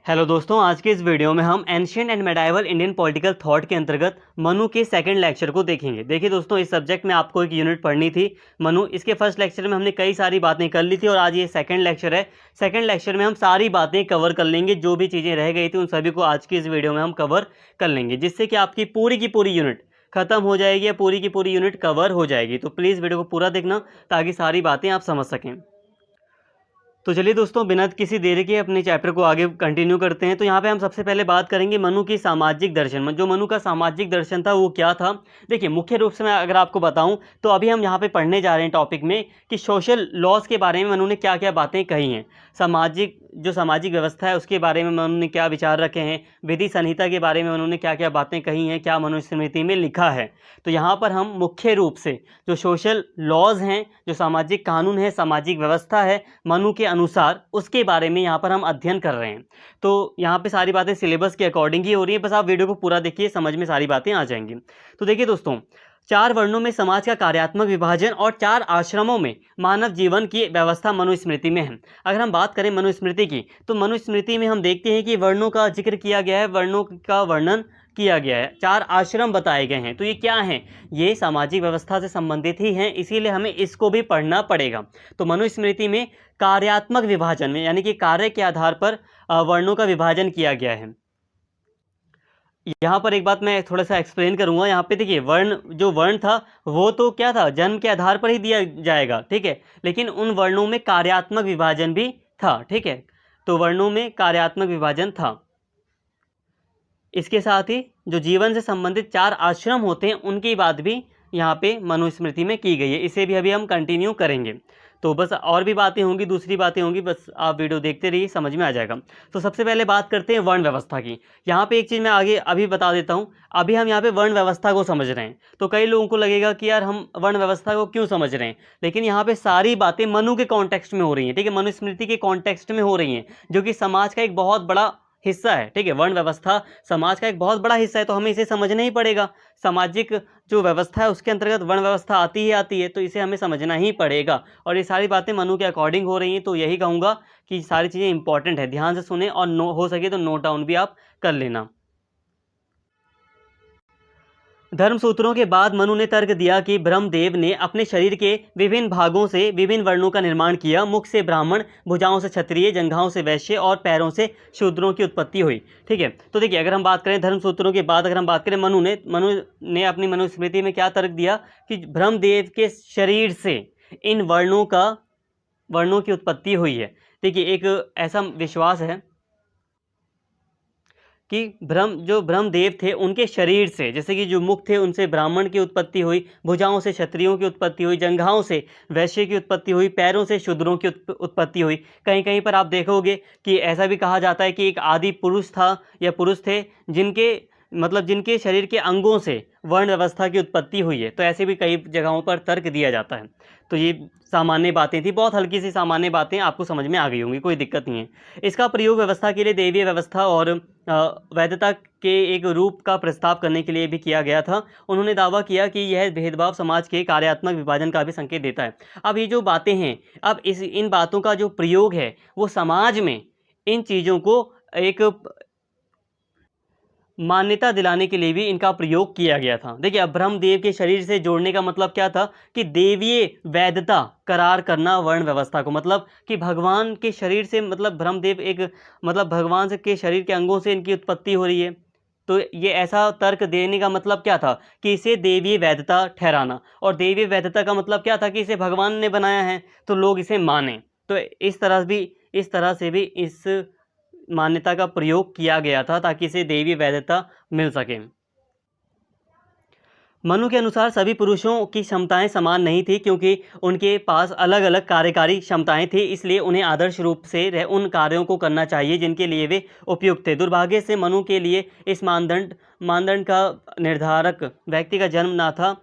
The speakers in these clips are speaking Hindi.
हेलो दोस्तों, आज के इस वीडियो में हम ancient and medieval Indian political thought के अंतर्गत मनु के सेकंड लेक्चर को देखेंगे। देखिए दोस्तों, इस सब्जेक्ट में आपको एक यूनिट पढ़नी थी मनु। इसके फर्स्ट लेक्चर में हमने कई सारी बातें कर ली थी और आज ये सेकंड लेक्चर है। सेकंड लेक्चर में हम सारी बातें कवर कर लेंगे, जो भी चीज़ें रह गई थी उन सभी को आज की इस वीडियो में हम कवर कर लेंगे, जिससे कि आपकी पूरी की पूरी यूनिट खत्म हो जाएगी या पूरी की पूरी यूनिट कवर हो जाएगी। तो प्लीज़ वीडियो को पूरा देखना ताकि सारी बातें आप समझ सकें। तो चलिए दोस्तों, बिना किसी देरी के अपने चैप्टर को आगे कंटिन्यू करते हैं। तो यहाँ पे हम सबसे पहले बात करेंगे मनु की सामाजिक दर्शन। जो मनु का सामाजिक दर्शन था वो क्या था। देखिए, मुख्य रूप से मैं अगर आपको बताऊं तो अभी हम यहाँ पे पढ़ने जा रहे हैं टॉपिक में कि सोशल लॉज के बारे में मनु ने क्या क्या बातें कही हैं, सामाजिक व्यवस्था है उसके बारे में मनु ने क्या विचार रखे हैं, विधि संहिता के बारे में उन्होंने क्या क्या बातें कही हैं, क्या मनुस्मृति में लिखा है। तो यहाँ पर हम मुख्य रूप से जो सोशल लॉज हैं, जो सामाजिक कानून है, सामाजिक व्यवस्था है मनु के अनुसार, उसके बारे में यहाँ पर हम अध्ययन कर रहे हैं। तो यहाँ पे सारी बातें सिलेबस के अकॉर्डिंग ही हो रही है, बस आप वीडियो को पूरा देखिए, समझ में सारी बातें आ जाएंगी। तो देखिए दोस्तों, 4 वर्णों में समाज का कार्यात्मक विभाजन और 4 आश्रमों में मानव जीवन की व्यवस्था मनुस्मृति में है। अगर हम बात करें मनुस्मृति की, तो मनुस्मृति में हम देखते हैं कि वर्णों का जिक्र किया गया है, वर्णों का वर्णन किया गया है, 4 आश्रम बताए गए हैं। तो ये क्या हैं? ये सामाजिक व्यवस्था से संबंधित ही हैं, इसीलिए हमें इसको भी पढ़ना पड़ेगा। तो मनुस्मृति में कार्यात्मक विभाजन में, यानी कि कार्य के आधार पर वर्णों का विभाजन किया गया है। यहाँ पर एक बात मैं थोड़ा सा एक्सप्लेन करूंगा। यहाँ पे देखिए, जो वर्ण था वो तो क्या था, जन्म के आधार पर ही दिया जाएगा, ठीक है, लेकिन उन वर्णों में कार्यात्मक विभाजन भी था, ठीक है। तो वर्णों में कार्यात्मक विभाजन था। इसके साथ ही जो जीवन से संबंधित 4 आश्रम होते हैं उनकी बात भी यहाँ पे मनुस्मृति में की गई है। इसे भी अभी हम कंटिन्यू करेंगे। तो बस और भी बातें होंगी, दूसरी बातें होंगी, बस आप वीडियो देखते रहिए, समझ में आ जाएगा। तो सबसे पहले बात करते हैं वर्ण व्यवस्था की। यहाँ पे एक चीज़ मैं आगे अभी बता देता हूँ। अभी हम यहाँ पे वर्ण व्यवस्था को समझ रहे हैं, तो कई लोगों को लगेगा कि यार हम वर्ण व्यवस्था को क्यों समझ रहे हैं, लेकिन यहाँ पे सारी बातें मनु के कॉन्टेक्स्ट में हो रही हैं, ठीक है, मनुस्मृति के कॉन्टेक्स्ट में हो रही हैं, जो कि समाज का एक बहुत बड़ा हिस्सा है, ठीक है। वर्ण व्यवस्था समाज का एक बहुत बड़ा हिस्सा है, तो हमें इसे समझना ही पड़ेगा। सामाजिक जो व्यवस्था है उसके अंतर्गत वर्ण व्यवस्था आती ही आती है, तो इसे हमें समझना ही पड़ेगा। और ये सारी बातें मनु के अकॉर्डिंग हो रही हैं, तो यही कहूँगा कि सारी चीज़ें इंपॉर्टेंट है, ध्यान से सुने और हो सके तो नोट डाउन भी आप कर लेना। धर्मसूत्रों के बाद मनु ने तर्क दिया कि ब्रह्मदेव ने अपने शरीर के विभिन्न भागों से विभिन्न वर्णों का निर्माण किया। मुख से ब्राह्मण, भुजाओं से क्षत्रिय, जंघाओं से वैश्य और पैरों से शूद्रों की उत्पत्ति हुई, ठीक है। तो देखिए, अगर हम बात करें धर्मसूत्रों के बाद, अगर हम बात करें मनु ने अपनी मनुस्मृति में क्या तर्क दिया कि ब्रह्मदेव के शरीर से इन वर्णों की उत्पत्ति हुई है। देखिए, एक ऐसा विश्वास है कि ब्रह्मदेव थे उनके शरीर से, जैसे कि जो मुख थे उनसे ब्राह्मण की उत्पत्ति हुई, भुजाओं से क्षत्रियों की उत्पत्ति हुई, जंघाओं से वैश्य की उत्पत्ति हुई, पैरों से शूद्रों की उत्पत्ति हुई। कहीं कहीं पर आप देखोगे कि ऐसा भी कहा जाता है कि एक आदि पुरुष था या पुरुष थे जिनके शरीर के अंगों से वर्ण व्यवस्था की उत्पत्ति हुई है। तो ऐसे भी कई जगहों पर तर्क दिया जाता है। तो ये सामान्य बातें थी, बहुत हल्की सी सामान्य बातें, आपको समझ में आ गई होंगी, कोई दिक्कत नहीं है। इसका प्रयोग व्यवस्था के लिए देवीय व्यवस्था और वैधता के एक रूप का प्रस्ताव करने के लिए भी किया गया था। उन्होंने दावा किया कि यह भेदभाव समाज के कार्यात्मक विभाजन का भी संकेत देता है। अब ये जो बातें हैं, अब इन बातों का जो प्रयोग है वो समाज में इन चीज़ों को एक मान्यता दिलाने के लिए भी इनका प्रयोग किया गया था। देखिए, अब ब्रह्मदेव के शरीर से जोड़ने का मतलब क्या था कि देवीय वैधता करार करना वर्ण व्यवस्था को, मतलब कि भगवान के शरीर से, मतलब ब्रह्मदेव भगवान के शरीर के अंगों से इनकी उत्पत्ति हो रही है। तो ये ऐसा तर्क देने का मतलब क्या था कि इसे देवीय वैधता ठहराना, और देवीय वैधता का मतलब क्या था कि इसे भगवान ने बनाया है तो लोग इसे माने। तो इस तरह से भी इस मान्यता का प्रयोग किया गया था ताकि इसे देवी वैधता मिल सके। मनु के अनुसार सभी पुरुषों की क्षमताएं समान नहीं थी, क्योंकि उनके पास अलग अलग कार्यकारी क्षमताएं थी, इसलिए उन्हें आदर्श रूप से उन कार्यों को करना चाहिए जिनके लिए वे उपयुक्त थे। दुर्भाग्य से मनु के लिए इस मानदंड का निर्धारक व्यक्ति का जन्म ना था,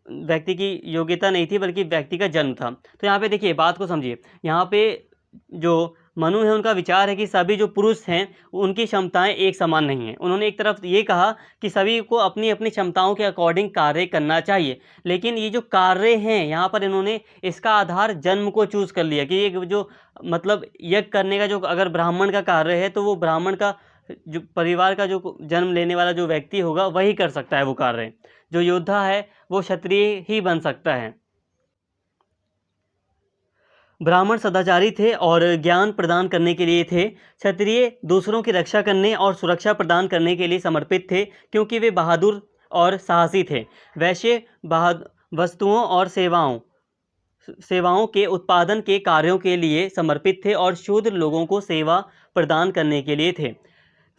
व्यक्ति की योग्यता नहीं थी, बल्कि व्यक्ति का जन्म था। तो यहाँ पे देखिए, बात को समझिए। यहाँ पे जो मनु है उनका विचार है कि सभी जो पुरुष हैं उनकी क्षमताएं एक समान नहीं हैं। उन्होंने एक तरफ ये कहा कि सभी को अपनी अपनी क्षमताओं के अकॉर्डिंग कार्य करना चाहिए, लेकिन ये जो कार्य हैं यहाँ पर इन्होंने इसका आधार जन्म को चूज़ कर लिया कि ये जो मतलब यज्ञ करने का जो अगर ब्राह्मण का कार्य है तो वो ब्राह्मण का जो परिवार का जो जन्म लेने वाला जो व्यक्ति होगा वही कर सकता है वो कार्य। जो योद्धा है वो क्षत्रिय ही बन सकता है। ब्राह्मण सदाचारी थे और ज्ञान प्रदान करने के लिए थे। क्षत्रिय दूसरों की रक्षा करने और सुरक्षा प्रदान करने के लिए समर्पित थे क्योंकि वे बहादुर और साहसी थे। वैश्य वस्तुओं और सेवाओं के उत्पादन के कार्यों के लिए समर्पित थे और शूद्र लोगों को सेवा प्रदान करने के लिए थे।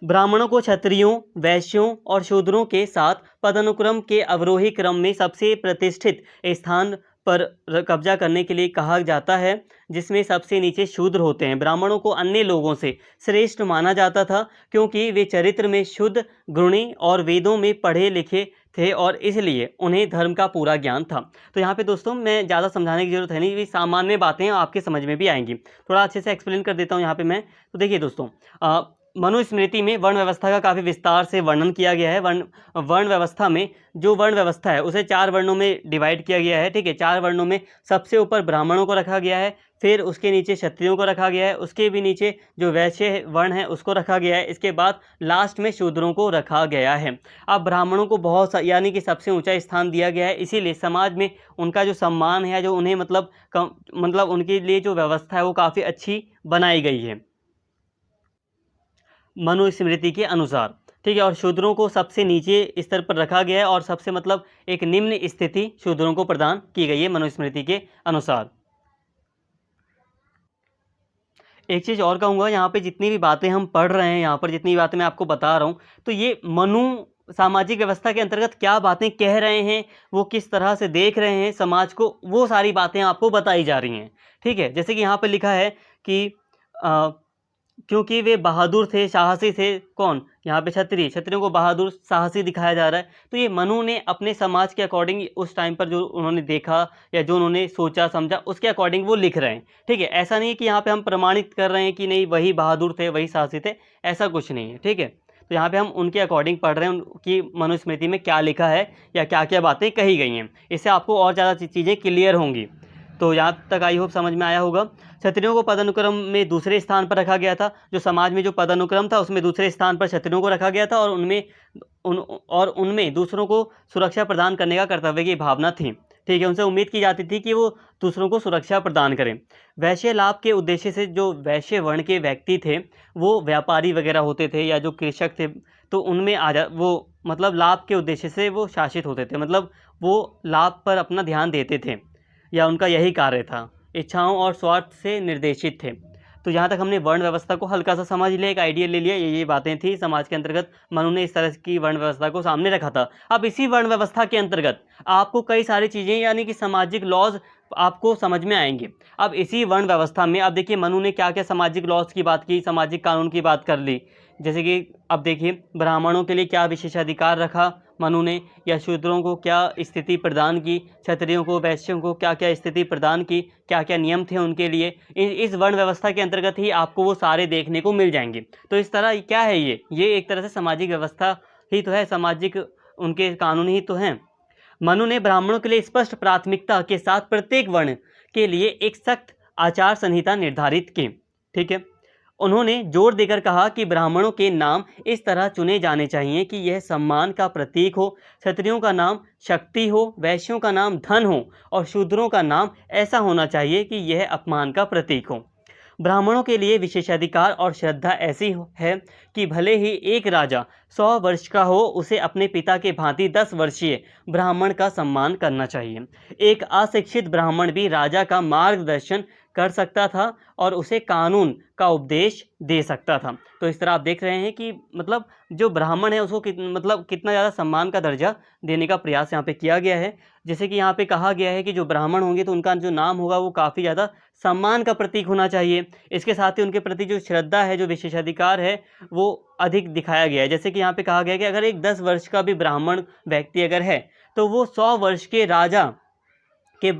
ब्राह्मणों को क्षत्रियों, वैश्यों और शूद्रों के साथ पदानुक्रम के अवरोही क्रम में सबसे प्रतिष्ठित स्थान पर कब्जा करने के लिए कहा जाता है, जिसमें सबसे नीचे शूद्र होते हैं। ब्राह्मणों को अन्य लोगों से श्रेष्ठ माना जाता था क्योंकि वे चरित्र में शुद्ध, गुणी और वेदों में पढ़े लिखे थे और इसलिए उन्हें धर्म का पूरा ज्ञान था। तो यहाँ पे दोस्तों मैं ज़्यादा समझाने की जरूरत है नहीं, ये सामान्य बातें आपके समझ में भी आएंगी। थोड़ा अच्छे से एक्सप्लेन कर देता हूँ यहाँ पे मैं। तो देखिए दोस्तों, मनुस्मृति में वर्ण व्यवस्था का काफ़ी विस्तार से वर्णन किया गया है। वर्ण व्यवस्था में जो वर्ण व्यवस्था है उसे 4 वर्णों में डिवाइड किया गया है। ठीक है, 4 वर्णों में सबसे ऊपर ब्राह्मणों को रखा गया है, फिर उसके नीचे क्षत्रियों को रखा गया है, उसके भी नीचे जो वैश्य वर्ण है उसको रखा गया है, इसके बाद लास्ट में शूद्रों को रखा गया है। अब ब्राह्मणों को बहुत यानी कि सबसे ऊंचा स्थान दिया गया है, इसीलिए समाज में उनका जो सम्मान है, जो उन्हें मतलब उनके लिए जो व्यवस्था है वो काफ़ी अच्छी बनाई गई है मनुस्मृति के अनुसार। ठीक है, और शूद्रों को सबसे नीचे स्तर पर रखा गया है और सबसे मतलब एक निम्न स्थिति शूद्रों को प्रदान की गई है मनुस्मृति के अनुसार। एक चीज़ और कहूँगा, यहाँ पे जितनी भी बातें हम पढ़ रहे हैं, यहाँ पर जितनी बातें मैं आपको बता रहा हूँ, तो ये मनु सामाजिक व्यवस्था के अंतर्गत क्या बातें कह रहे हैं, वो किस तरह से देख रहे हैं समाज को, वो सारी बातें आपको बताई जा रही हैं। ठीक है, जैसे कि यहाँ पर लिखा है कि क्योंकि वे बहादुर थे, साहसी थे। कौन? यहाँ पे क्षत्रियों को बहादुर साहसी दिखाया जा रहा है। तो ये मनु ने अपने समाज के अकॉर्डिंग उस टाइम पर जो उन्होंने देखा या जो उन्होंने सोचा समझा उसके अकॉर्डिंग वो लिख रहे हैं। ठीक है, ऐसा नहीं है कि यहाँ पे हम प्रमाणित कर रहे हैं कि नहीं वही बहादुर थे, वही साहसी थे, ऐसा कुछ नहीं है। ठीक है, तो यहाँ पे हम उनके अकॉर्डिंग पढ़ रहे हैं कि मनुस्मृति में क्या लिखा है या क्या क्या बातें कही गई हैं। इससे आपको और ज़्यादा चीज़ें क्लियर होंगी। तो यहाँ तक आई होप समझ में आया होगा। क्षत्रियों को पदानुक्रम में दूसरे स्थान पर रखा गया था। जो समाज में जो पदानुक्रम था उसमें दूसरे स्थान पर क्षत्रियों को रखा गया था और उनमें दूसरों को सुरक्षा प्रदान करने का कर्तव्य की भावना थी। ठीक है, उनसे उम्मीद की जाती थी कि वो दूसरों को सुरक्षा प्रदान करें। वैश्य लाभ के उद्देश्य से जो वैश्य वर्ण के व्यक्ति थे वो व्यापारी वगैरह होते थे या जो कृषक थे, तो उनमें वो मतलब लाभ के उद्देश्य से वो शासित होते थे, मतलब वो लाभ पर अपना ध्यान देते थे या उनका यही कार्य था, इच्छाओं और स्वार्थ से निर्देशित थे। तो यहाँ तक हमने वर्ण व्यवस्था को हल्का सा समझ लिया, एक आइडिया ले लिया, ये बातें थी समाज के अंतर्गत मनु ने इस तरह की वर्ण व्यवस्था को सामने रखा था। अब इसी वर्ण व्यवस्था के अंतर्गत आपको कई सारी चीज़ें यानी कि सामाजिक लॉज आपको समझ में आएंगे। अब इसी वर्ण व्यवस्था में अब देखिए मनु ने क्या क्या सामाजिक लॉज की बात की, सामाजिक कानून की बात कर ली। जैसे कि अब देखिए ब्राह्मणों के लिए क्या विशेषाधिकार रखा मनु ने, या शूद्रों को क्या स्थिति प्रदान की, क्षत्रियों को वैश्यों को क्या क्या स्थिति प्रदान की, क्या क्या नियम थे उनके लिए। इस वर्ण व्यवस्था के अंतर्गत ही आपको वो सारे देखने को मिल जाएंगे। तो इस तरह क्या है ये एक तरह से सामाजिक व्यवस्था ही तो है, सामाजिक उनके कानून ही तो हैं। मनु ने ब्राह्मणों के लिए स्पष्ट प्राथमिकता के साथ प्रत्येक वर्ण के लिए एक सख्त आचार संहिता निर्धारित की। ठीक है, उन्होंने जोर देकर कहा कि ब्राह्मणों के नाम इस तरह चुने जाने चाहिए कि यह सम्मान का प्रतीक हो, क्षत्रियों का नाम शक्ति हो, वैश्यों का नाम धन हो और शूद्रों का नाम ऐसा होना चाहिए कि यह अपमान का प्रतीक हो। ब्राह्मणों के लिए विशेषाधिकार और श्रद्धा ऐसी है कि भले ही एक राजा 100 वर्ष का हो, उसे अपने पिता के भांति 10 वर्षीय ब्राह्मण का सम्मान करना चाहिए। एक अशिक्षित ब्राह्मण भी राजा का मार्गदर्शन कर सकता था और उसे कानून का उपदेश दे सकता था। तो इस तरह आप देख रहे हैं कि मतलब जो ब्राह्मण है उसको कितना ज़्यादा सम्मान का दर्जा देने का प्रयास यहाँ पे किया गया है। जैसे कि यहाँ पे कहा गया है कि जो ब्राह्मण होंगे तो उनका जो नाम होगा वो काफ़ी ज़्यादा सम्मान का प्रतीक होना चाहिए। इसके साथ ही उनके प्रति जो श्रद्धा है, जो विशेषाधिकार है, वो अधिक दिखाया गया है। जैसे कि यहाँ पे कहा गया है कि अगर एक 10 वर्ष का भी ब्राह्मण व्यक्ति अगर है तो वो 100 वर्ष के राजा के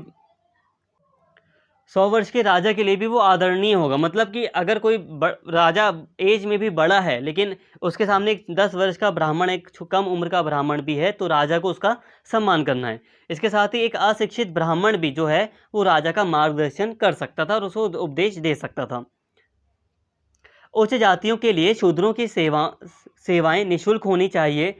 100 वर्ष के राजा के लिए भी वो आदरणीय होगा। मतलब कि अगर कोई राजा एज में भी बड़ा है लेकिन उसके सामने एक 10 वर्ष का ब्राह्मण, एक कम उम्र का ब्राह्मण भी है, तो राजा को उसका सम्मान करना है। इसके साथ ही एक अशिक्षित ब्राह्मण भी जो है वो राजा का मार्गदर्शन कर सकता था और उसको उपदेश दे सकता था। उच्च जातियों के लिए शूद्रों की सेवाएं निःशुल्क होनी चाहिए।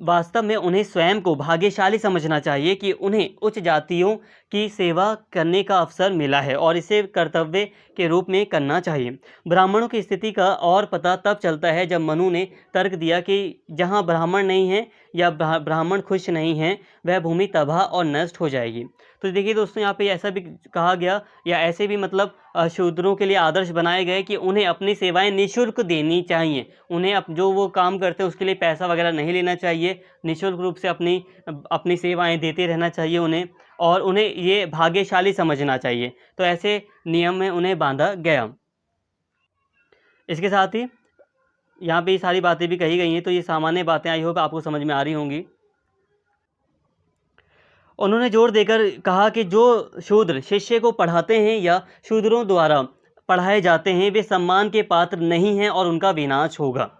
वास्तव में उन्हें स्वयं को भाग्यशाली समझना चाहिए कि उन्हें उच्च जातियों की सेवा करने का अवसर मिला है और इसे कर्तव्य के रूप में करना चाहिए। ब्राह्मणों की स्थिति का और पता तब चलता है जब मनु ने तर्क दिया कि जहाँ ब्राह्मण नहीं है या ब्राह्मण खुश नहीं हैं, वह भूमि तबाह और नष्ट हो जाएगी। तो देखिए दोस्तों, यहाँ पे ऐसा भी कहा गया या ऐसे भी मतलब शूद्रों के लिए आदर्श बनाए गए कि उन्हें अपनी सेवाएं निःशुल्क देनी चाहिए। उन्हें जो वो काम करते हैं उसके लिए पैसा वगैरह नहीं लेना चाहिए, निःशुल्क रूप से अपनी सेवाएं देते रहना चाहिए उन्हें, और उन्हें ये भाग्यशाली समझना चाहिए। तो ऐसे नियम में उन्हें बांधा गया। इसके साथ ही यहाँ पे ये सारी बातें भी कही गई हैं, तो ये सामान्य बातें आई होप आपको समझ में आ रही होंगी। उन्होंने जोर देकर कहा कि जो शूद्र शिष्य को पढ़ाते हैं या शूद्रों द्वारा पढ़ाए जाते हैं वे सम्मान के पात्र नहीं हैं और उनका विनाश होगा।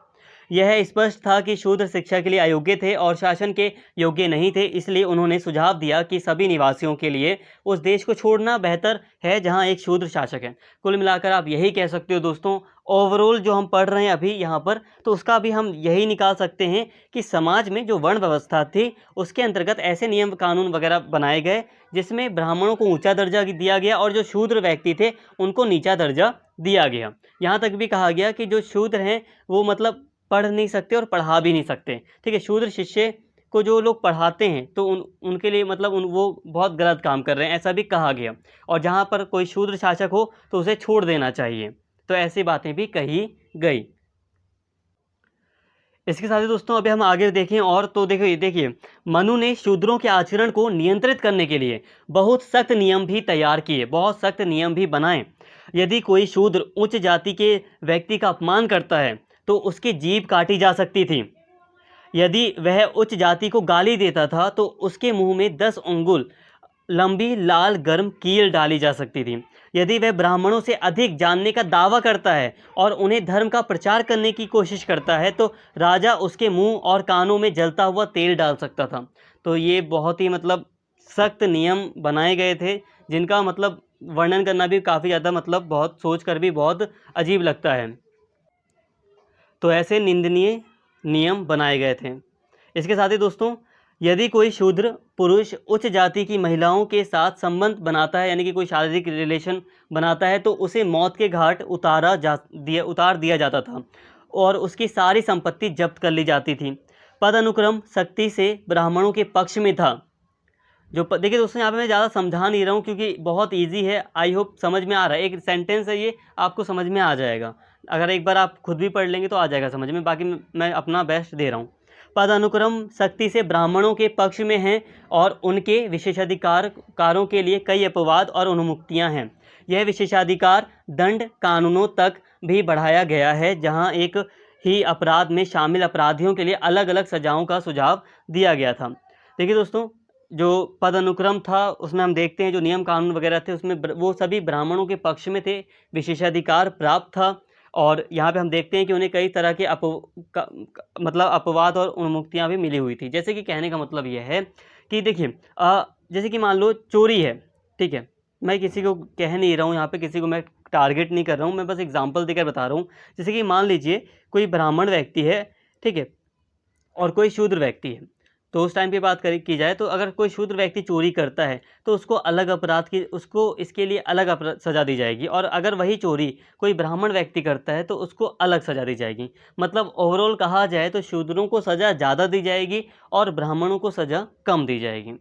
यह स्पष्ट था कि शूद्र शिक्षा के लिए अयोग्य थे और शासन के योग्य नहीं थे, इसलिए उन्होंने सुझाव दिया कि सभी निवासियों के लिए उस देश को छोड़ना बेहतर है जहां एक शूद्र शासक है। कुल मिलाकर आप यही कह सकते हो दोस्तों, ओवरऑल जो हम पढ़ रहे हैं अभी यहाँ पर, तो उसका भी हम यही निकाल सकते हैं कि समाज में जो वर्ण व्यवस्था थी उसके अंतर्गत ऐसे नियम कानून वगैरह बनाए गए जिसमें ब्राह्मणों को ऊंचा दर्जा दिया गया और जो शूद्र व्यक्ति थे उनको नीचा दर्जा दिया गया। यहाँ तक भी कहा गया कि जो शूद्र हैं वो मतलब पढ़ नहीं सकते और पढ़ा भी नहीं सकते। ठीक है, शूद्र शिष्य को जो लोग पढ़ाते हैं तो उनके लिए मतलब वो बहुत गलत काम कर रहे हैं, ऐसा भी कहा गया। और जहाँ पर कोई शूद्र शासक हो तो उसे छोड़ देना चाहिए। तो ऐसी बातें भी कही गई। इसके साथ ही दोस्तों अभी हम आगे देखें और तो देखिए मनु ने शूद्रों के आचरण को नियंत्रित करने के लिए बहुत सख्त नियम भी तैयार किए, बहुत सख्त नियम भी बनाए। यदि कोई शूद्र उच्च जाति के व्यक्ति का अपमान करता है तो उसकी जीभ काटी जा सकती थी। यदि वह उच्च जाति को गाली देता था तो उसके मुंह में 10 अंगुल लंबी लाल गर्म कील डाली जा सकती थी। यदि वह ब्राह्मणों से अधिक जानने का दावा करता है और उन्हें धर्म का प्रचार करने की कोशिश करता है तो राजा उसके मुंह और कानों में जलता हुआ तेल डाल सकता था। तो ये बहुत ही मतलब सख्त नियम बनाए गए थे जिनका मतलब वर्णन करना भी काफ़ी ज़्यादा मतलब बहुत सोच कर भी बहुत अजीब लगता है। तो ऐसे निंदनीय नियम बनाए गए थे। इसके साथ ही दोस्तों यदि कोई शूद्र पुरुष उच्च जाति की महिलाओं के साथ संबंध बनाता है, यानी कि कोई शारीरिक रिलेशन बनाता है, तो उसे मौत के घाट उतार दिया जाता था और उसकी सारी संपत्ति जब्त कर ली जाती थी। पद अनुक्रम सख्ती से ब्राह्मणों के पक्ष में था। देखिए दोस्तों, यहाँ पे मैं ज़्यादा समझा नहीं रहा हूँ क्योंकि बहुत इजी है, आई होप समझ में आ रहा है। एक सेंटेंस है ये, आपको समझ में आ जाएगा। अगर एक बार आप खुद भी पढ़ लेंगे तो आ जाएगा समझ में, बाकी मैं अपना बेस्ट दे रहा हूँ। पद अनुक्रम सख्ती से ब्राह्मणों के पक्ष में हैं और उनके विशेषाधिकारों के लिए कई अपवाद और उन्मुक्तियाँ हैं। यह विशेषाधिकार दंड कानूनों तक भी बढ़ाया गया है, जहाँ एक ही अपराध में शामिल अपराधियों के लिए अलग अलग सजाओं का सुझाव दिया गया था। देखिए दोस्तों, जो पद अनुक्रम था उसमें हम देखते हैं जो नियम कानून वगैरह थे उसमें वो सभी ब्राह्मणों के पक्ष में थे, विशेषाधिकार प्राप्त था। और यहाँ पे हम देखते हैं कि उन्हें कई तरह के मतलब अपवाद और उन्मुक्तियाँ भी मिली हुई थी। जैसे कि कहने का मतलब यह है कि देखिए जैसे कि मान लो चोरी है, ठीक है, मैं किसी को कह नहीं रहा हूँ, यहाँ पे किसी को मैं टारगेट नहीं कर रहा हूँ, मैं बस एग्जाम्पल देकर बता रहा हूँ। जैसे कि मान लीजिए कोई ब्राह्मण व्यक्ति है, ठीक है, और कोई शूद्र व्यक्ति है, तो उस टाइम की बात की जाए तो अगर कोई शूद्र व्यक्ति चोरी करता है तो उसको अलग अपराध की उसको इसके लिए अलग सज़ा दी जाएगी, और अगर वही चोरी कोई ब्राह्मण व्यक्ति करता है तो उसको अलग सज़ा दी जाएगी। मतलब ओवरऑल कहा जाए तो शूद्रों को सज़ा ज़्यादा दी जाएगी और ब्राह्मणों को सज़ा कम दी जाएगी।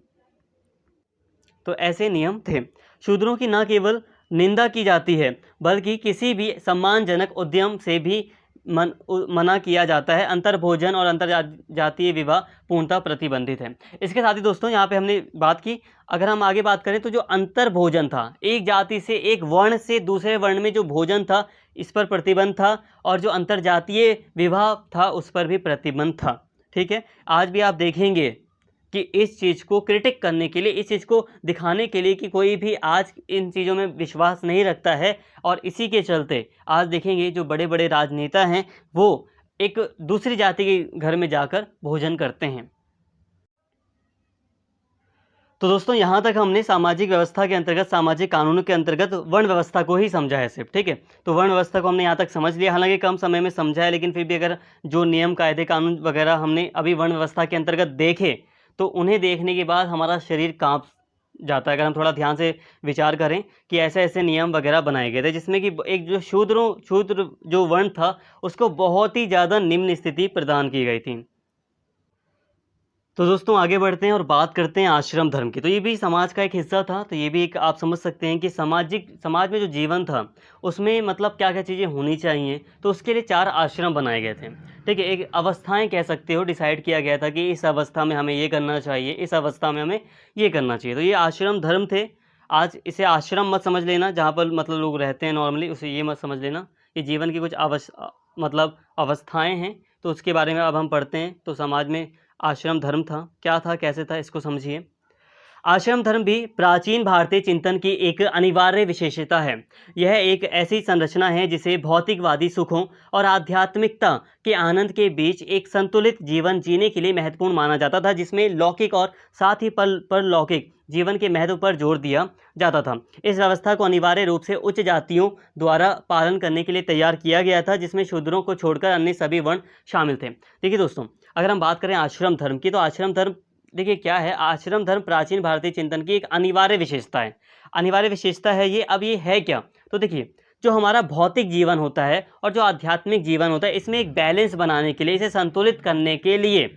तो ऐसे नियम थे। शूद्रों की न केवल निंदा की जाती है बल्कि किसी भी सम्मानजनक उद्यम से भी मना किया जाता है। अंतर्भोजन और अंतरजातीय विवाह पूर्णतः प्रतिबंधित है। इसके साथ ही दोस्तों यहाँ पे हमने बात की, अगर हम आगे बात करें तो जो अंतर्भोजन था, एक जाति से एक वर्ण से दूसरे वर्ण में जो भोजन था इस पर प्रतिबंध था, और जो अंतरजातीय विवाह था उस पर भी प्रतिबंध था। ठीक है, आज भी आप देखेंगे कि इस चीज़ को क्रिटिक करने के लिए, इस चीज़ को दिखाने के लिए कि कोई भी आज इन चीज़ों में विश्वास नहीं रखता है, और इसी के चलते आज देखेंगे जो बड़े बड़े राजनेता हैं वो एक दूसरी जाति के घर में जाकर भोजन करते हैं। तो दोस्तों यहाँ तक हमने सामाजिक व्यवस्था के अंतर्गत, सामाजिक कानूनों के अंतर्गत वर्ण व्यवस्था को ही समझा है सिर्फ, ठीक है। तो वर्ण व्यवस्था को हमने यहाँ तक समझ लिया, हालांकि कम समय में समझा है, लेकिन फिर भी अगर जो नियम कायदे कानून वगैरह हमने अभी वर्ण व्यवस्था के अंतर्गत देखे तो उन्हें देखने के बाद हमारा शरीर कांप जाता है। अगर हम थोड़ा ध्यान से विचार करें कि ऐसे ऐसे नियम वगैरह बनाए गए थे जिसमें कि एक जो शूद्र जो वर्ण था उसको बहुत ही ज़्यादा निम्न स्थिति प्रदान की गई थी। तो दोस्तों आगे बढ़ते हैं और बात करते हैं आश्रम धर्म की। तो ये भी समाज का एक हिस्सा था, तो ये भी एक आप समझ सकते हैं कि समाज में जो जीवन था उसमें मतलब क्या क्या चीज़ें होनी चाहिए। तो उसके लिए 4 आश्रम बनाए गए थे, ठीक है। एक अवस्थाएं कह सकते हो, डिसाइड किया गया था कि इस अवस्था में हमें ये करना चाहिए, इस अवस्था में हमें ये करना चाहिए। तो ये आश्रम धर्म थे। आज इसे आश्रम मत समझ लेना जहाँ पर मतलब लोग रहते हैं नॉर्मली, उसे ये मत समझ लेना। ये जीवन की कुछ मतलब अवस्थाएँ हैं। तो उसके बारे में अब हम पढ़ते हैं। तो समाज में आश्रम धर्म क्या था, कैसे था, इसको समझिए। आश्रम धर्म भी प्राचीन भारतीय चिंतन की एक अनिवार्य विशेषता है। यह एक ऐसी संरचना है जिसे भौतिकवादी सुखों और आध्यात्मिकता के आनंद के बीच एक संतुलित जीवन जीने के लिए महत्वपूर्ण माना जाता था, जिसमें लौकिक और साथ ही परलौकिक जीवन के महत्व पर जोर दिया जाता था। इस व्यवस्था को अनिवार्य रूप से उच्च जातियों द्वारा पालन करने के लिए तैयार किया गया था, जिसमें शूद्रों को छोड़कर अन्य सभी वर्ण शामिल थे। देखिए दोस्तों, अगर हम बात करें आश्रम धर्म की, तो आश्रम धर्म देखिए क्या है। आश्रम धर्म प्राचीन भारतीय चिंतन की एक अनिवार्य विशेषता है। अनिवार्य विशेषता है ये। अब ये है क्या, तो देखिए जो हमारा भौतिक जीवन होता है और जो आध्यात्मिक जीवन होता है, इसमें एक बैलेंस बनाने के लिए, इसे संतुलित करने के लिए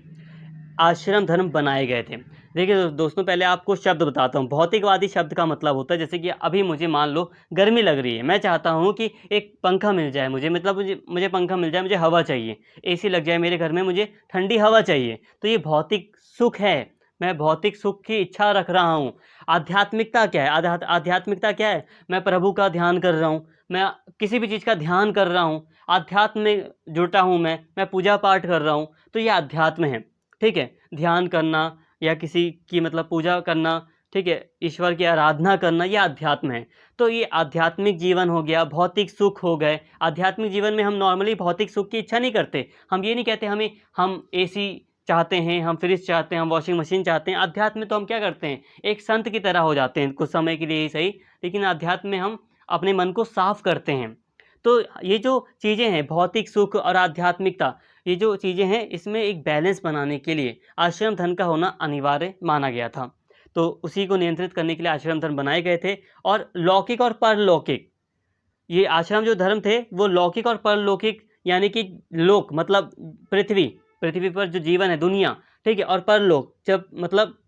आश्रम धर्म बनाए गए थे। देखिए दोस्तों, पहले आपको शब्द बताता हूँ। भौतिकवादी शब्द का मतलब होता है जैसे कि अभी मुझे मान लो गर्मी लग रही है, मैं चाहता हूँ कि एक पंखा मिल जाए मुझे, मतलब मुझे पंखा मिल जाए, मुझे हवा चाहिए, एसी लग जाए मेरे घर में, मुझे ठंडी हवा चाहिए। तो ये भौतिक सुख है, मैं भौतिक सुख की इच्छा रख रहा हूँ। आध्यात्मिकता क्या है? आध्यात्मिकता क्या है? मैं प्रभु का ध्यान कर रहा हूँ, मैं किसी भी चीज़ का ध्यान कर रहा हूँ, आध्यात्म में जुटा हूँ, मैं पूजा पाठ कर रहा हूँ, तो ये अध्यात्म है, ठीक है। ध्यान करना या किसी की मतलब पूजा करना, ठीक है, ईश्वर की आराधना करना, ये अध्यात्म है। तो ये आध्यात्मिक जीवन हो गया, भौतिक सुख हो गए। आध्यात्मिक जीवन में हम नॉर्मली भौतिक सुख की इच्छा नहीं करते, हम ये नहीं कहते हम एसी चाहते हैं, हम फ्रिज चाहते हैं, हम वॉशिंग मशीन चाहते हैं। अध्यात्म में तो हम क्या करते हैं, एक संत की तरह हो जाते हैं कुछ समय के लिए ही सही, लेकिन अध्यात्म में हम अपने मन को साफ करते हैं। तो ये जो चीज़ें हैं, भौतिक सुख और आध्यात्मिकता, ये जो चीज़ें हैं, इसमें एक बैलेंस बनाने के लिए आश्रम धर्म का होना अनिवार्य माना गया था। तो उसी को नियंत्रित करने के लिए आश्रम धर्म बनाए गए थे। और लौकिक और परलौकिक, ये आश्रम जो धर्म थे वो लौकिक और परलौकिक, यानी कि लोक मतलब पृथ्वी पर जो जीवन है, दुनिया, ठीक है, और परलोक जब मतलब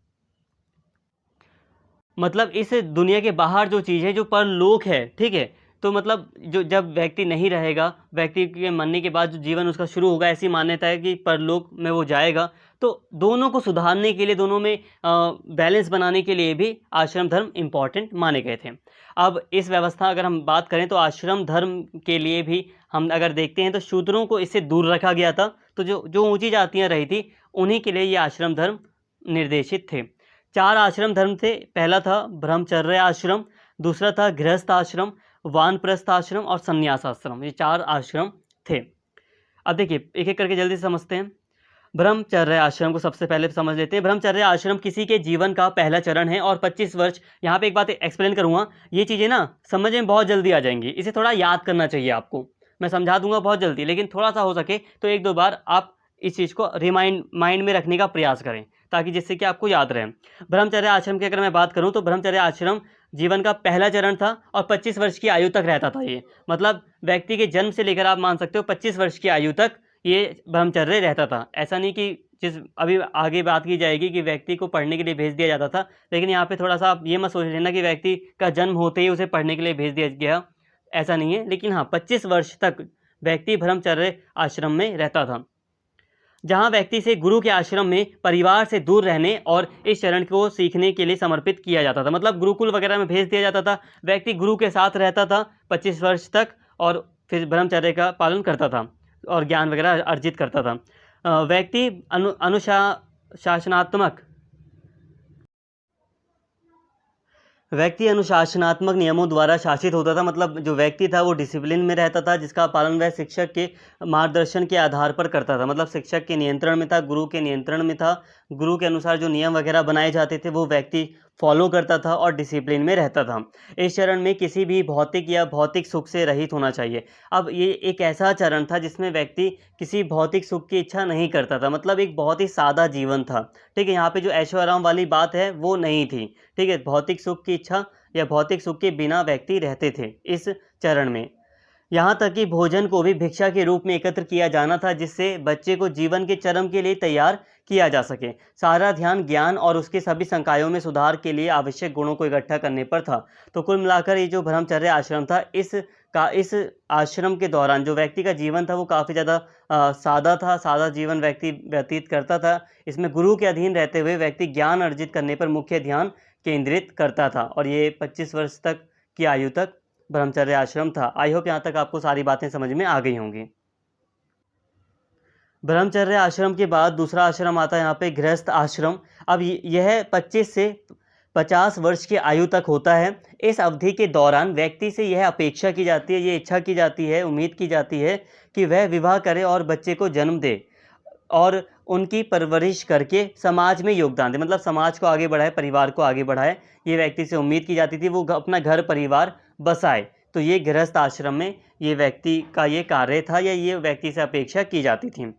इस दुनिया के बाहर जो चीज़ है, जो परलोक है, ठीक है। तो मतलब जो जब व्यक्ति नहीं रहेगा, व्यक्ति के मरने के बाद जो जीवन उसका शुरू होगा, ऐसी मान्यता है कि परलोक में वो जाएगा। तो दोनों को सुधारने के लिए, दोनों में बैलेंस बनाने के लिए भी आश्रम धर्म इम्पॉर्टेंट माने गए थे। अब इस व्यवस्था अगर हम बात करें तो आश्रम धर्म के लिए भी हम अगर देखते हैं तो शूद्रों को इससे दूर रखा गया था। तो जो ऊंची जातियां रही थी उन्हीं के लिए ये आश्रम धर्म निर्देशित थे। 4 आश्रम धर्म थे। पहला था ब्रह्मचर्य आश्रम, दूसरा था गृहस्थ आश्रम, वानप्रस्थ आश्रम और संन्यास आश्रम। ये 4 आश्रम थे। अब देखिए एक एक करके जल्दी से समझते हैं। ब्रह्मचर्य आश्रम को सबसे पहले समझ लेते हैं। ब्रह्मचर्य आश्रम किसी के जीवन का पहला चरण है और 25 वर्ष, यहाँ पे एक बात एक्सप्लेन करूँगा, ये चीज़ें ना समझ में बहुत जल्दी आ जाएंगी, इसे थोड़ा याद करना चाहिए आपको। मैं समझा दूंगा बहुत जल्दी, लेकिन थोड़ा सा हो सके तो 1-2 बार आप इस चीज़ को माइंड में रखने का प्रयास करें, ताकि जिससे कि आपको याद रहे। ब्रह्मचर्य आश्रम की अगर मैं बात करूँ तो ब्रह्मचर्य आश्रम जीवन का पहला चरण था और 25 वर्ष की आयु तक रहता था। ये मतलब व्यक्ति के जन्म से लेकर आप मान सकते हो 25 वर्ष की आयु तक ये ब्रह्मचर्य रहता था। ऐसा नहीं कि जिस अभी आगे बात की जाएगी कि व्यक्ति को पढ़ने के लिए भेज दिया जाता था, लेकिन यहाँ पे थोड़ा सा आप ये मत सोच लेना कि व्यक्ति का जन्म होते ही उसे पढ़ने के लिए भेज दिया गया, ऐसा नहीं है। लेकिन हाँ, 25 वर्ष तक व्यक्ति ब्रह्मचर्य आश्रम में रहता था, जहाँ व्यक्ति से गुरु के आश्रम में परिवार से दूर रहने और इस चरण को सीखने के लिए समर्पित किया जाता था। मतलब गुरुकुल वगैरह में भेज दिया जाता था, व्यक्ति गुरु के साथ रहता था 25 वर्ष तक और फिर ब्रह्मचर्य का पालन करता था और ज्ञान वगैरह अर्जित करता था। व्यक्ति अनुशासनात्मक व्यक्ति अनुशासनात्मक नियमों द्वारा शासित होता था, मतलब जो व्यक्ति था वो डिसिप्लिन में रहता था, जिसका पालन वह शिक्षक के मार्गदर्शन के आधार पर करता था। मतलब शिक्षक के नियंत्रण में था, गुरु के नियंत्रण में था। गुरु के अनुसार जो नियम वगैरह बनाए जाते थे वो व्यक्ति फॉलो करता था और डिसिप्लिन में रहता था। इस चरण में किसी भी भौतिक या भौतिक सुख से रहित होना चाहिए। अब ये एक ऐसा चरण था जिसमें व्यक्ति किसी भौतिक सुख की इच्छा नहीं करता था, मतलब एक बहुत ही सादा जीवन था। ठीक है, यहाँ पे जो ऐशो आराम वाली बात है वो नहीं थी। ठीक है, भौतिक सुख की इच्छा या भौतिक सुख के बिना व्यक्ति रहते थे इस चरण में। यहाँ तक कि भोजन को भी भिक्षा के रूप में एकत्र किया जाना था, जिससे बच्चे को जीवन के चरम के लिए तैयार किया जा सके। सारा ध्यान ज्ञान और उसके सभी संकायों में सुधार के लिए आवश्यक गुणों को इकट्ठा करने पर था। तो कुल मिलाकर ये जो ब्रह्मचर्य आश्रम था, इस आश्रम के दौरान जो व्यक्ति का जीवन था वो काफ़ी ज़्यादा सादा था, सादा जीवन व्यक्ति व्यतीत करता था। इसमें गुरु के अधीन रहते हुए व्यक्ति ज्ञान अर्जित करने पर मुख्य ध्यान केंद्रित करता था, और ये 25 वर्ष तक की आयु तक ब्रह्मचर्य आश्रम था। आई होप यहाँ तक आपको सारी बातें समझ में आ गई होंगी। ब्रह्मचर्य आश्रम के बाद दूसरा आश्रम आता है यहाँ पे गृहस्थ आश्रम। अब यह 25 से 50 वर्ष की आयु तक होता है। इस अवधि के दौरान व्यक्ति से यह अपेक्षा की जाती है, ये इच्छा की जाती है, उम्मीद की जाती है कि वह विवाह करे और बच्चे को जन्म दे और उनकी परवरिश करके समाज में योगदान दे, मतलब समाज को आगे बढ़ाए, परिवार को आगे बढ़ाए। ये व्यक्ति से उम्मीद की जाती थी, वो अपना घर परिवार बसाए। तो ये गृहस्थ आश्रम में ये व्यक्ति का ये कार्य था, या ये व्यक्ति से अपेक्षा की जाती थी।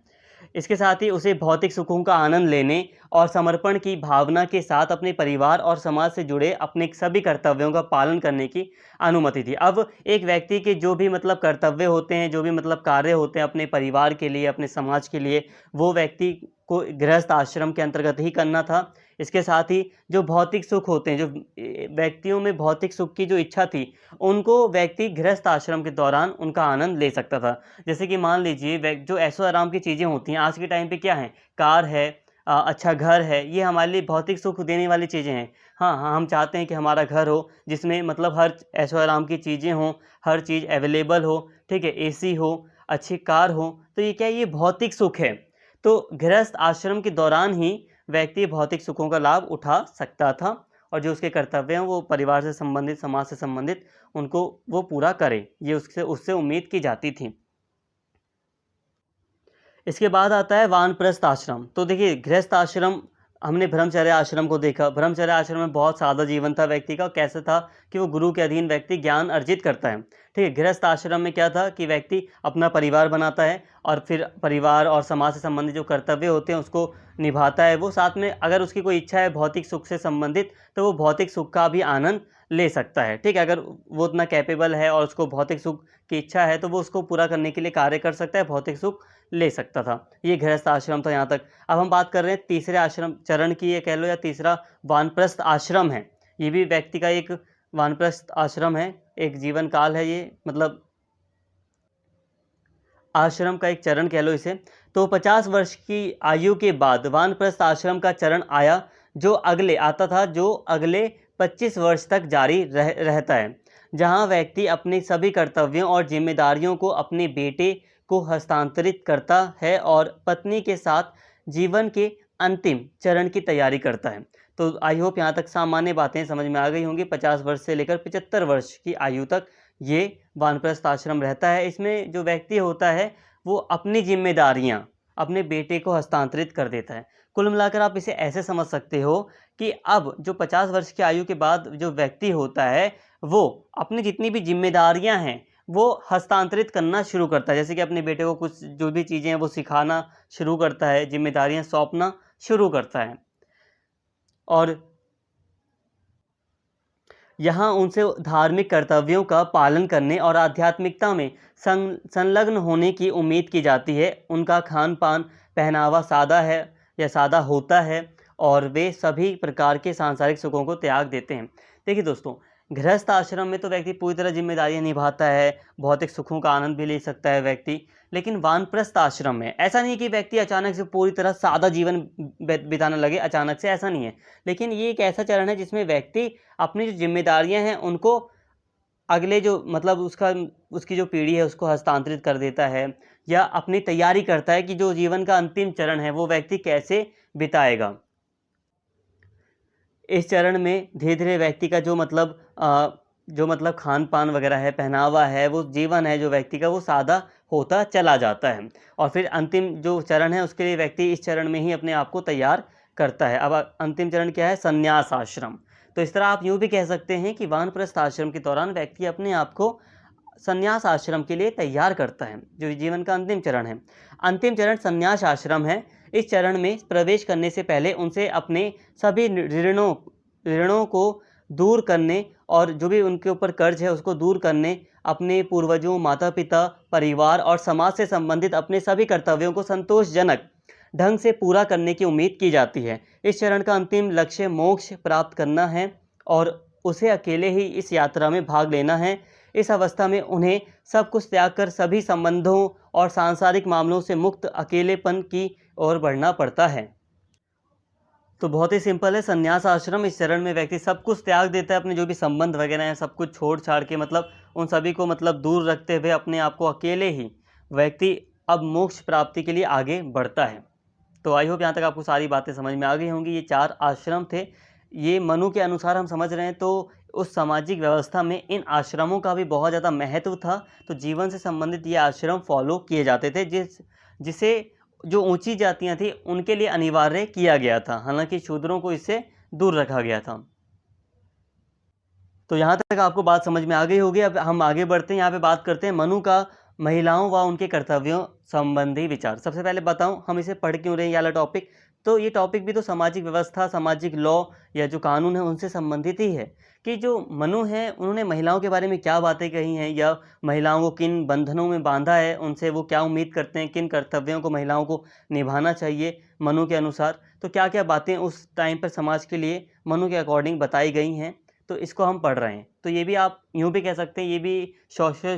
इसके साथ ही उसे भौतिक सुखों का आनंद लेने और समर्पण की भावना के साथ अपने परिवार और समाज से जुड़े अपने सभी कर्तव्यों का पालन करने की अनुमति थी। अब एक व्यक्ति के जो भी मतलब कर्तव्य होते हैं, जो भी मतलब कार्य होते हैं अपने परिवार के लिए, अपने समाज के लिए, वो व्यक्ति को गृहस्थ आश्रम के अंतर्गत ही करना था। इसके साथ ही जो भौतिक सुख होते हैं, जो व्यक्तियों में भौतिक सुख की जो इच्छा थी, उनको व्यक्ति गृहस्थ आश्रम के दौरान उनका आनंद ले सकता था। जैसे कि मान लीजिए जो ऐशो आराम की चीज़ें होती हैं आज के टाइम पे क्या है, कार है, अच्छा घर है, ये हमारे लिए भौतिक सुख देने वाली चीज़ें हैं। हाँ हाँ, हम चाहते हैं कि हमारा घर हो जिसमें मतलब हर ऐशो आराम की चीज़ें हों, हर चीज़ अवेलेबल हो, ठीक है, एसी हो, अच्छी कार हो। तो ये क्या है, ये भौतिक सुख है। तो गृहस्थ आश्रम के दौरान ही व्यक्ति भौतिक सुखों का लाभ उठा सकता था, और जो उसके कर्तव्य हैं वो परिवार से संबंधित, समाज से संबंधित, उनको वो पूरा करे, ये उससे उससे उम्मीद की जाती थी। इसके बाद आता है वानप्रस्थ आश्रम। तो देखिए, गृहस्थ आश्रम, हमने ब्रह्मचर्य आश्रम को देखा। ब्रह्मचर्य आश्रम में बहुत सादा जीवन था व्यक्ति का। कैसे था कि वो गुरु के अधीन व्यक्ति ज्ञान अर्जित करता है। ठीक है, गृहस्थ आश्रम में क्या था कि व्यक्ति अपना परिवार बनाता है और फिर परिवार और समाज से संबंधित जो कर्तव्य होते हैं उसको निभाता है। वो साथ में अगर उसकी कोई इच्छा है भौतिक सुख से संबंधित, तो वो भौतिक सुख का भी आनंद ले सकता है। ठीक है, अगर वो उतना कैपेबल है और उसको भौतिक सुख की इच्छा है तो वो उसको पूरा करने के लिए कार्य कर सकता है, भौतिक सुख ले सकता था। ये गृहस्थ आश्रम था यहाँ तक। अब हम बात कर रहे हैं तीसरे आश्रम चरण की, ये कह लो, या तीसरा वानप्रस्थ आश्रम है। ये भी व्यक्ति का एक वानप्रस्थ आश्रम है, एक जीवन काल है ये, मतलब आश्रम का एक चरण कह लो इसे। तो 50 वर्ष की आयु के बाद वानप्रस्थ आश्रम का चरण आया, जो अगले 25 वर्ष तक जारी रहता है, जहां व्यक्ति अपने सभी कर्तव्यों और जिम्मेदारियों को अपने बेटे को हस्तांतरित करता है और पत्नी के साथ जीवन के अंतिम चरण की तैयारी करता है। तो आई होप यहाँ तक सामान्य बातें समझ में आ गई होंगी। 50 वर्ष से लेकर 75 वर्ष की आयु तक ये वानप्रस्थ आश्रम रहता है। इसमें जो व्यक्ति होता है वो अपनी जिम्मेदारियां अपने बेटे को हस्तांतरित कर देता है। कुल मिलाकर आप इसे ऐसे समझ सकते हो कि अब जो 50 वर्ष की आयु के बाद जो व्यक्ति होता है वो अपनी जितनी भी जिम्मेदारियां हैं वो हस्तांतरित करना शुरू करता है। जैसे कि अपने बेटे को कुछ जो भी चीज़ें हैं वो सिखाना शुरू करता है, जिम्मेदारियां सौंपना शुरू करता है, और यहाँ उनसे धार्मिक कर्तव्यों का पालन करने और आध्यात्मिकता में संलग्न होने की उम्मीद की जाती है। उनका खान पान पहनावा सादा है या सादा होता है, और वे सभी प्रकार के सांसारिक सुखों को त्याग देते हैं। देखिए दोस्तों, गृहस्थ आश्रम में तो व्यक्ति पूरी तरह जिम्मेदारियां निभाता है, भौतिक सुखों का आनंद भी ले सकता है व्यक्ति। लेकिन वानप्रस्थ आश्रम में ऐसा नहीं कि व्यक्ति अचानक से पूरी तरह सादा जीवन बिताने लगे, अचानक से, ऐसा नहीं है। लेकिन ये एक ऐसा चरण है जिसमें व्यक्ति अपनी जो जिम्मेदारियां हैं उनको अगले जो मतलब उसकी जो पीढ़ी है उसको हस्तांतरित कर देता है, या अपनी तैयारी करता है कि जो जीवन का अंतिम चरण है वो व्यक्ति कैसे बिताएगा। इस चरण में धीरे धीरे व्यक्ति का जो मतलब खान पान वगैरह है, पहनावा है, वो जीवन है जो व्यक्ति का, वो सादा होता चला जाता है। और फिर अंतिम जो चरण है उसके लिए व्यक्ति इस चरण में ही अपने आप को तैयार करता है। अब अंतिम चरण क्या है? संन्यास आश्रम। तो इस तरह आप यूँ भी कह सकते हैं कि वानप्रस्थ आश्रम के दौरान व्यक्ति अपने आप को संन्यास आश्रम के लिए तैयार करता है, जो जीवन का अंतिम चरण है। अंतिम चरण संन्यास आश्रम है। इस चरण में प्रवेश करने से पहले उनसे अपने सभी ऋणों को दूर करने और जो भी उनके ऊपर कर्ज है उसको दूर करने, अपने पूर्वजों, माता पिता, परिवार और समाज से संबंधित अपने सभी कर्तव्यों को संतोषजनक ढंग से पूरा करने की उम्मीद की जाती है। इस चरण का अंतिम लक्ष्य मोक्ष प्राप्त करना है और उसे अकेले ही इस यात्रा में भाग लेना है। इस अवस्था में उन्हें सब कुछ त्याग कर सभी संबंधों और सांसारिक मामलों से मुक्त अकेलेपन की ओर बढ़ना पड़ता है। तो बहुत ही सिंपल है संन्यास आश्रम। इस चरण में व्यक्ति सब कुछ त्याग देता है, अपने जो भी संबंध वगैरह हैं सब कुछ छोड़ छाड़ के, मतलब उन सभी को दूर रखते हुए अपने आप को अकेले ही व्यक्ति अब मोक्ष प्राप्ति के लिए आगे बढ़ता है। तो आई होप यहाँ तक आपको सारी बातें समझ में आ गई होंगी। ये 4 आश्रम थे, ये मनु के अनुसार हम समझ रहे हैं। तो उस सामाजिक व्यवस्था में इन आश्रमों का भी बहुत ज़्यादा महत्व था। तो जीवन से संबंधित ये आश्रम फॉलो किए जाते थे, जिसे जो ऊंची जातियां थी उनके लिए अनिवार्य किया गया था। हालांकि शूद्रों को इससे दूर रखा गया था। तो यहाँ तक आपको बात समझ में आ गई होगी। अब हम आगे बढ़ते हैं, यहाँ पे बात करते हैं मनु का महिलाओं व उनके कर्तव्यों संबंधी विचार। सबसे पहले बताऊं हम इसे पढ़ क्यों रहे हैं ये वाला टॉपिक। तो ये टॉपिक भी तो सामाजिक व्यवस्था, सामाजिक लॉ या जो कानून है उनसे संबंधित ही है, कि जो मनु हैं उन्होंने महिलाओं के बारे में क्या बातें कही हैं, या महिलाओं को किन बंधनों में बांधा है, उनसे वो क्या उम्मीद करते हैं, किन कर्तव्यों को महिलाओं को निभाना चाहिए मनु के अनुसार। तो क्या क्या बातें उस टाइम पर समाज के लिए मनु के अकॉर्डिंग बताई गई हैं, तो इसको हम पढ़ रहे हैं। तो ये भी आप यूँ भी कह सकते हैं, ये भी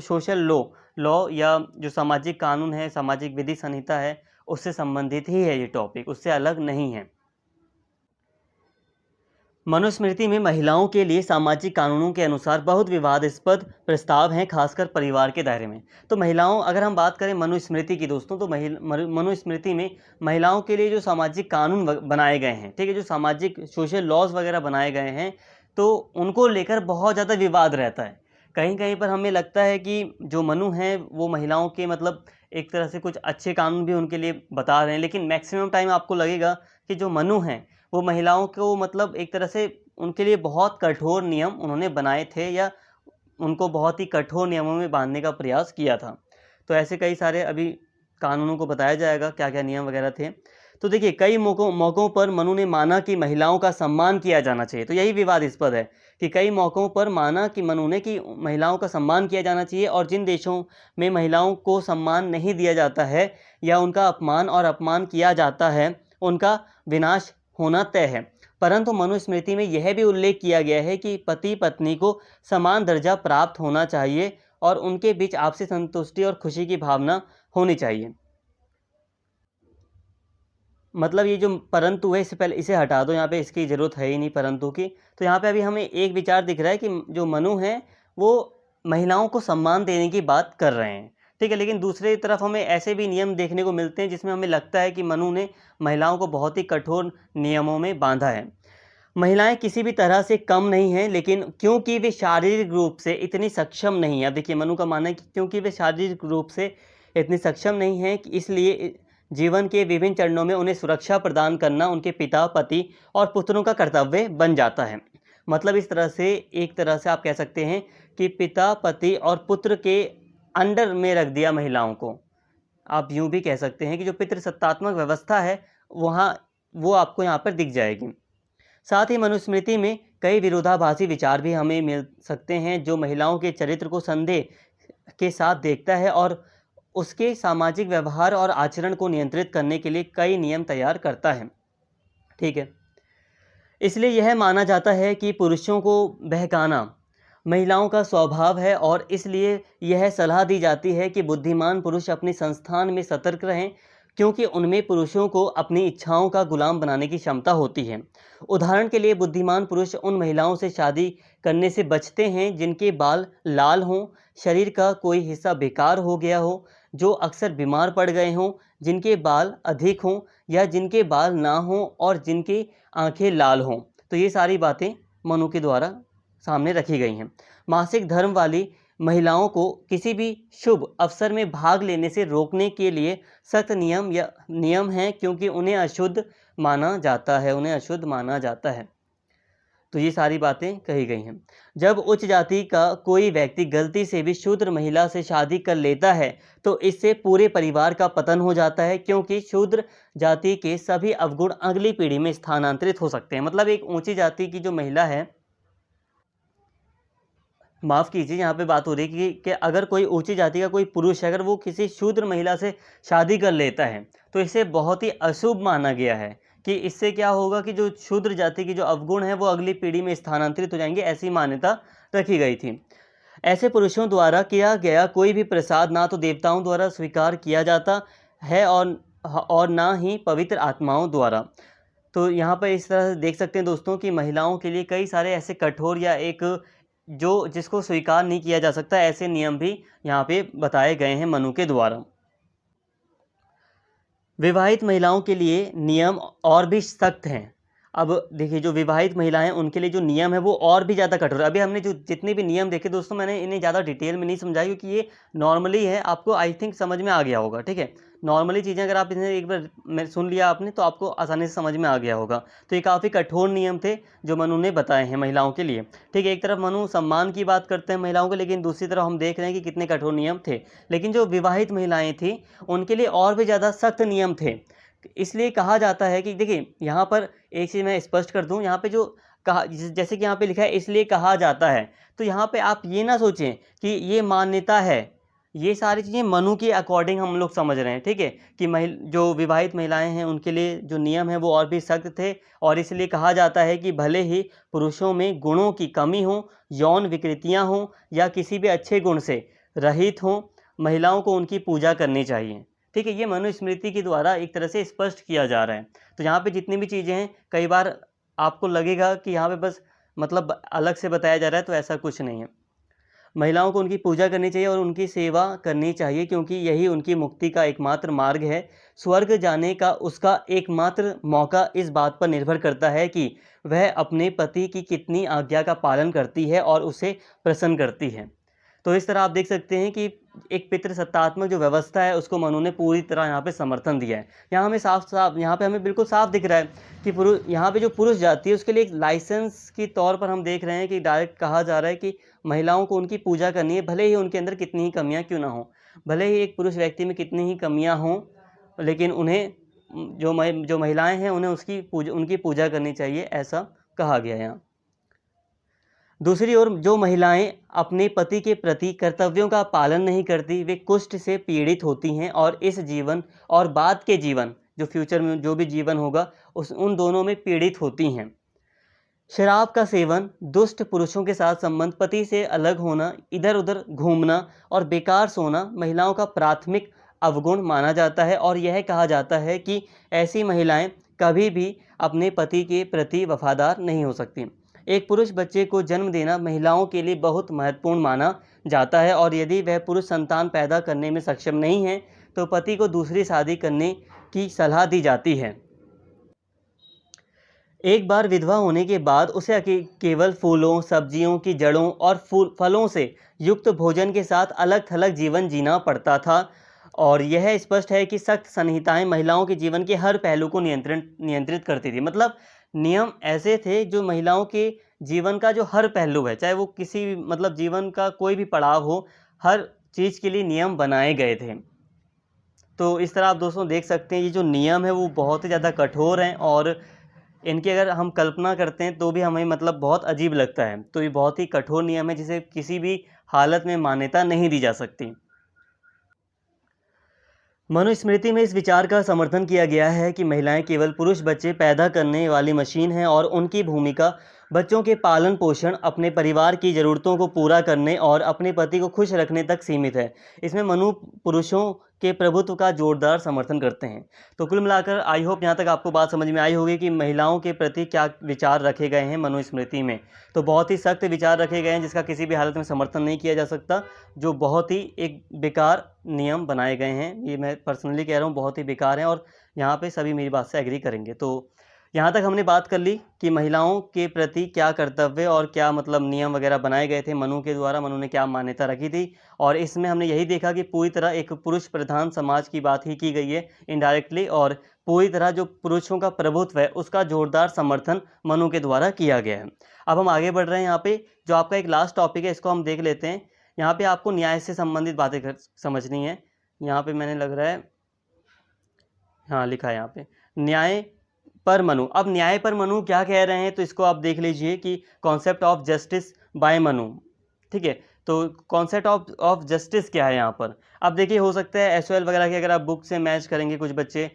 सोशल लॉ या जो सामाजिक कानून है, सामाजिक विधि संहिता है, उससे संबंधित ही है ये टॉपिक, उससे अलग नहीं है। मनुस्मृति में महिलाओं के लिए सामाजिक कानूनों के अनुसार बहुत विवादास्पद प्रस्ताव हैं, खासकर परिवार के दायरे में। तो महिलाओं, अगर हम बात करें मनुस्मृति की दोस्तों, तो मनुस्मृति में महिलाओं के लिए जो सामाजिक कानून बनाए गए हैं, ठीक है, जो सामाजिक सोशल लॉज वगैरह बनाए गए हैं, तो उनको लेकर बहुत ज़्यादा विवाद रहता है। कहीं कहीं पर हमें लगता है कि जो मनु हैं वो महिलाओं के एक तरह से कुछ अच्छे कानून भी उनके लिए बता रहे हैं, लेकिन मैक्सिमम टाइम आपको लगेगा कि जो मनु हैं वो महिलाओं को एक तरह से उनके लिए बहुत कठोर नियम उन्होंने बनाए थे, या उनको बहुत ही कठोर नियमों में बांधने का प्रयास किया था। तो ऐसे कई सारे अभी कानूनों को बताया जाएगा क्या क्या नियम वगैरह थे। तो देखिए, कई मौक़ों पर मनु ने माना कि महिलाओं का सम्मान किया जाना चाहिए। तो यही विवादास्पद है कि कई मौक़ों पर माना कि मनु ने कि महिलाओं का सम्मान किया जाना चाहिए, और जिन देशों में महिलाओं को सम्मान नहीं दिया जाता है या उनका अपमान किया जाता है, उनका विनाश होना तय है। परंतु मनुस्मृति में यह भी उल्लेख किया गया है कि पति पत्नी को समान दर्जा प्राप्त होना चाहिए और उनके बीच आपसी संतुष्टि और खुशी की भावना होनी चाहिए। ये जो परंतु है, इससे पहले इसे हटा दो, यहाँ पे इसकी ज़रूरत है ही नहीं परंतु की। तो यहाँ पे अभी हमें एक विचार दिख रहा है कि जो मनु हैं वो महिलाओं को सम्मान देने की बात कर रहे हैं, ठीक है। लेकिन दूसरी तरफ हमें ऐसे भी नियम देखने को मिलते हैं जिसमें हमें लगता है कि मनु ने महिलाओं को बहुत ही कठोर नियमों में बांधा है। महिलाएं किसी भी तरह से कम नहीं हैं, लेकिन क्योंकि वे शारीरिक रूप से इतनी सक्षम नहीं है। अब देखिए, मनु का मानना है कि क्योंकि वे शारीरिक रूप से इतनी सक्षम नहीं हैं, कि इसलिए जीवन के विभिन्न चरणों में उन्हें सुरक्षा प्रदान करना उनके पिता, पति और पुत्रों का कर्तव्य बन जाता है। इस तरह से एक तरह से आप कह सकते हैं कि पिता, पति और पुत्र के अंडर में रख दिया महिलाओं को। आप यूँ भी कह सकते हैं कि जो पितृसत्तात्मक व्यवस्था है वहाँ वो आपको यहाँ पर दिख जाएगी। साथ ही मनुस्मृति में कई विरोधाभासी विचार भी हमें मिल सकते हैं, जो महिलाओं के चरित्र को संदेह के साथ देखता है और उसके सामाजिक व्यवहार और आचरण को नियंत्रित करने के लिए कई नियम तैयार करता है, ठीक है। इसलिए यह माना जाता है कि पुरुषों को बहकाना महिलाओं का स्वभाव है, और इसलिए यह सलाह दी जाती है कि बुद्धिमान पुरुष अपने संस्थान में सतर्क रहें, क्योंकि उनमें पुरुषों को अपनी इच्छाओं का गुलाम बनाने की क्षमता होती है। उदाहरण के लिए, बुद्धिमान पुरुष उन महिलाओं से शादी करने से बचते हैं जिनके बाल लाल हों, शरीर का कोई हिस्सा बेकार हो गया हो, जो अक्सर बीमार पड़ गए हों, जिनके बाल अधिक हों या जिनके बाल ना हों, और जिनकी आंखें लाल हों। तो ये सारी बातें मनु के द्वारा सामने रखी गई हैं। मासिक धर्म वाली महिलाओं को किसी भी शुभ अवसर में भाग लेने से रोकने के लिए सख्त नियम हैं, क्योंकि उन्हें अशुद्ध माना जाता है। तो ये सारी बातें कही गई हैं। जब उच्च जाति का कोई व्यक्ति गलती से भी शूद्र महिला से शादी कर लेता है तो इससे पूरे परिवार का पतन हो जाता है, क्योंकि शूद्र जाति के सभी अवगुण अगली पीढ़ी में स्थानांतरित हो सकते हैं। मतलब एक ऊंची जाति की जो महिला है, माफ़ कीजिए, यहाँ पे बात हो रही है कि अगर कोई ऊंची जाति का कोई पुरुष अगर वो किसी शूद्र महिला से शादी कर लेता है तो इसे बहुत ही अशुभ माना गया है, कि इससे क्या होगा कि जो शूद्र जाति की जो अवगुण है वो अगली पीढ़ी में स्थानांतरित हो जाएंगे, ऐसी मान्यता रखी गई थी। ऐसे पुरुषों द्वारा किया गया कोई भी प्रसाद ना तो देवताओं द्वारा स्वीकार किया जाता है और ना ही पवित्र आत्माओं द्वारा। तो यहाँ पर इस तरह से देख सकते हैं दोस्तों कि महिलाओं के लिए कई सारे ऐसे कठोर या एक जो जिसको स्वीकार नहीं किया जा सकता, ऐसे नियम भी यहाँ पे बताए गए हैं मनु के द्वारा। विवाहित महिलाओं के लिए नियम और भी सख्त हैं। अब देखिए, जो विवाहित महिलाएं उनके लिए जो नियम है वो और भी ज़्यादा कठोर है। अभी हमने जो जितने भी नियम देखे दोस्तों, मैंने इन्हें ज़्यादा डिटेल में नहीं समझाया, क्योंकि ये नॉर्मली है, आपको आई थिंक समझ में आ गया होगा। ठीक है, नॉर्मली चीज़ें अगर आप इन्हें एक बार सुन लिया आपने तो आपको आसानी से समझ में आ गया होगा। तो ये काफ़ी कठोर नियम थे जो मनु ने बताए हैं महिलाओं के लिए। ठीक है, एक तरफ मनु सम्मान की बात करते हैं महिलाओं को, लेकिन दूसरी तरफ हम देख रहे हैं कि कितने कठोर नियम थे। लेकिन जो विवाहित महिलाएँ थीं उनके लिए और भी ज़्यादा सख्त नियम थे। इसलिए कहा जाता है कि देखिए, यहाँ पर एक चीज़ मैं स्पष्ट कर दूँ, यहाँ पे जो कहा, जैसे कि यहाँ पे लिखा है इसलिए कहा जाता है, तो यहाँ पे आप ये ना सोचें कि ये मान्यता है। ये सारी चीज़ें मनु के अकॉर्डिंग हम लोग समझ रहे हैं। ठीक है, कि जो विवाहित महिलाएं हैं उनके लिए जो नियम है वो और भी सख्त थे, और इसलिए कहा जाता है कि भले ही पुरुषों में गुणों की कमी हो, यौन विकृतियाँ हों या किसी भी अच्छे गुण से रहित हों, महिलाओं को उनकी पूजा करनी चाहिए। ठीक है, ये मनुस्मृति के द्वारा एक तरह से स्पष्ट किया जा रहा है। तो यहाँ पे जितनी भी चीज़ें हैं, कई बार आपको लगेगा कि यहाँ पे बस मतलब अलग से बताया जा रहा है, तो ऐसा कुछ नहीं है। महिलाओं को उनकी पूजा करनी चाहिए और उनकी सेवा करनी चाहिए, क्योंकि यही उनकी मुक्ति का एकमात्र मार्ग है। स्वर्ग जाने का उसका एकमात्र मौका इस बात पर निर्भर करता है कि वह अपने पति की कितनी आज्ञा का पालन करती है और उसे प्रसन्न करती है। तो इस तरह आप देख सकते हैं कि एक पितृसत्तात्मक जो व्यवस्था है उसको मनु ने पूरी तरह यहाँ पे समर्थन दिया है। यहाँ हमें यहाँ पे हमें बिल्कुल साफ दिख रहा है कि यहाँ पे जो पुरुष जाति है उसके लिए एक लाइसेंस के तौर पर हम देख रहे हैं कि डायरेक्ट कहा जा रहा है कि महिलाओं को उनकी पूजा करनी है, भले ही उनके अंदर कितनी ही कमियाँ क्यों ना हो, भले ही एक पुरुष व्यक्ति में कितनी ही कमियाँ हों, लेकिन उन्हें जो महिलाएँ हैं उन्हें उनकी पूजा करनी चाहिए, ऐसा कहा गया है यहाँ। दूसरी ओर जो महिलाएं अपने पति के प्रति कर्तव्यों का पालन नहीं करती, वे कुष्ठ से पीड़ित होती हैं और इस जीवन और बाद के जीवन, जो फ्यूचर में जो भी जीवन होगा उन दोनों में पीड़ित होती हैं। शराब का सेवन, दुष्ट पुरुषों के साथ संबंध, पति से अलग होना, इधर उधर घूमना और बेकार सोना महिलाओं का प्राथमिक अवगुण माना जाता है, और यह कहा जाता है कि ऐसी महिलाएं कभी भी अपने पति के प्रति वफादार नहीं हो सकती। एक पुरुष बच्चे को जन्म देना महिलाओं के लिए बहुत महत्वपूर्ण माना जाता है, और यदि वह पुरुष संतान पैदा करने में सक्षम नहीं है तो पति को दूसरी शादी करने की सलाह दी जाती है। एक बार विधवा होने के बाद उसे केवल फूलों, सब्जियों की जड़ों और फलों से युक्त भोजन के साथ अलग थलग जीवन जीना पड़ता था, और यह स्पष्ट है कि सख्त संहिताएं महिलाओं के जीवन के हर पहलू को नियंत्रित करती थी। मतलब नियम ऐसे थे जो महिलाओं के जीवन का जो हर पहलू है, चाहे वो किसी भी मतलब जीवन का कोई भी पड़ाव हो, हर चीज़ के लिए नियम बनाए गए थे। तो इस तरह आप दोस्तों देख सकते हैं ये जो नियम है वो बहुत ही ज़्यादा कठोर हैं, और इनकी अगर हम कल्पना करते हैं तो भी हमें मतलब बहुत अजीब लगता है। तो ये बहुत ही कठोर नियम है जिसे किसी भी हालत में मान्यता नहीं दी जा सकती। मनुस्मृति में इस विचार का समर्थन किया गया है कि महिलाएं केवल पुरुष बच्चे पैदा करने वाली मशीन हैं, और उनकी भूमिका बच्चों के पालन पोषण, अपने परिवार की ज़रूरतों को पूरा करने और अपने पति को खुश रखने तक सीमित है। इसमें मनु पुरुषों के प्रभुत्व का जोरदार समर्थन करते हैं। तो कुल मिलाकर आई होप यहाँ तक आपको बात समझ में आई होगी कि महिलाओं के प्रति क्या विचार रखे गए हैं मनुस्मृति में। तो बहुत ही सख्त विचार रखे गए हैं जिसका किसी भी हालत में समर्थन नहीं किया जा सकता, जो बहुत ही एक बेकार नियम बनाए गए हैं। ये मैं पर्सनली कह रहा हूँ, बहुत ही बेकार हैं, और यहाँ पे सभी मेरी बात से एग्री करेंगे। तो यहाँ तक हमने बात कर ली कि महिलाओं के प्रति क्या कर्तव्य और क्या मतलब नियम वगैरह बनाए गए थे मनु के द्वारा, मनु ने क्या मान्यता रखी थी। और इसमें हमने यही देखा कि पूरी तरह एक पुरुष प्रधान समाज की बात ही की गई है इनडायरेक्टली, और पूरी तरह जो पुरुषों का प्रभुत्व है उसका जोरदार समर्थन मनु के द्वारा किया गया है। अब हम आगे बढ़ रहे हैं। यहाँ पे जो आपका एक लास्ट टॉपिक है इसको हम देख लेते हैं। यहाँ पे आपको न्याय से संबंधित बातें समझनी है। यहाँ पे मैंने लग रहा है, हाँ लिखा है यहाँ पे न्याय पर मनु। अब न्याय पर मनु क्या कह रहे हैं, तो इसको आप देख लीजिए कि concept of justice by Manu. ठीक है, तो कॉन्सेप्ट ऑफ जस्टिस क्या है यहाँ पर। अब देखिए, हो सकता है एसओएल वगैरह की अगर आप बुक से मैच करेंगे कुछ बच्चे,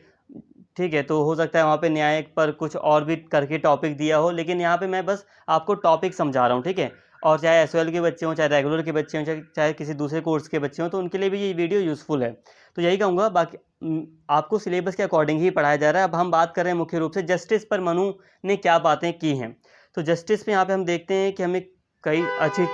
ठीक है, तो हो सकता है वहाँ पे न्याय पर कुछ और भी करके टॉपिक दिया हो, लेकिन यहाँ पे मैं बस आपको टॉपिक समझा रहा हूँ। ठीक है, और चाहे एसओएल के बच्चे हों, चाहे रेगुलर के बच्चे हों, चाहे किसी दूसरे कोर्स के बच्चे हों, तो उनके लिए भी ये वीडियो यूज़फुल है। तो यही कहूँगा, बाकी आपको सिलेबस के अकॉर्डिंग ही पढ़ाया जा रहा है। अब हम बात कर रहे हैं मुख्य रूप से जस्टिस पर मनु ने क्या बातें की हैं। तो जस्टिस पे यहाँ पे हम देखते हैं कि हमें कई अच्छी,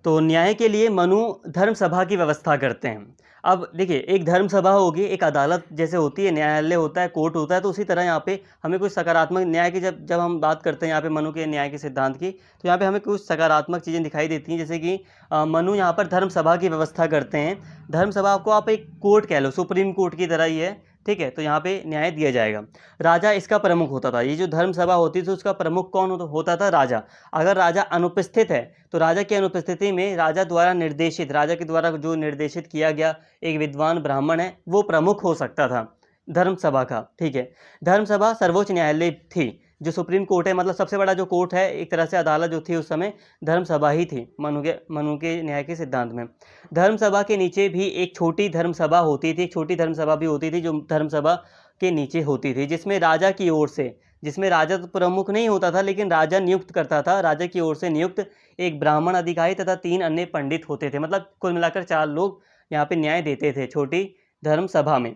तो न्याय के लिए मनु धर्म सभा की व्यवस्था करते हैं। अब देखिए, एक धर्म सभा होगी, एक अदालत जैसे होती है, न्यायालय होता है, कोर्ट होता है, तो उसी तरह यहाँ पे हमें कुछ सकारात्मक न्याय की जब जब हम बात करते हैं यहाँ पे मनु के न्याय के सिद्धांत की, तो यहाँ पे हमें कुछ सकारात्मक चीज़ें दिखाई देती हैं। जैसे कि मनु यहाँ पर धर्म सभा की व्यवस्था करते हैं। धर्म सभा को आप एक कोर्ट कह लो, सुप्रीम कोर्ट की तरह ही है। ठीक है, तो यहाँ पे न्याय दिया जाएगा। राजा इसका प्रमुख होता था। ये जो धर्म सभा होती थी उसका प्रमुख कौन होता था? राजा। अगर राजा अनुपस्थित है तो राजा की अनुपस्थिति में राजा द्वारा निर्देशित, राजा के द्वारा जो निर्देशित किया गया एक विद्वान ब्राह्मण है, वो प्रमुख हो सकता था धर्म सभा का। ठीक है, धर्म सभा सर्वोच्च न्यायालय थी। जो सुप्रीम कोर्ट है, मतलब सबसे बड़ा जो कोर्ट है, एक तरह से अदालत जो थी उस समय, धर्म सभा ही थी मनु के न्याय के सिद्धांत में। धर्म सभा के नीचे भी एक छोटी धर्म सभा होती थी, छोटी धर्म सभा भी होती थी जो धर्म सभा के नीचे होती थी, जिसमें राजा की ओर से, जिसमें राजा तो प्रमुख नहीं होता था लेकिन राजा नियुक्त करता था, राजा की ओर से नियुक्त एक ब्राह्मण अधिकारी तथा 3 अन्य पंडित होते थे। मतलब कुल मिलाकर 4 लोग यहाँ पे न्याय देते थे छोटी धर्म सभा में।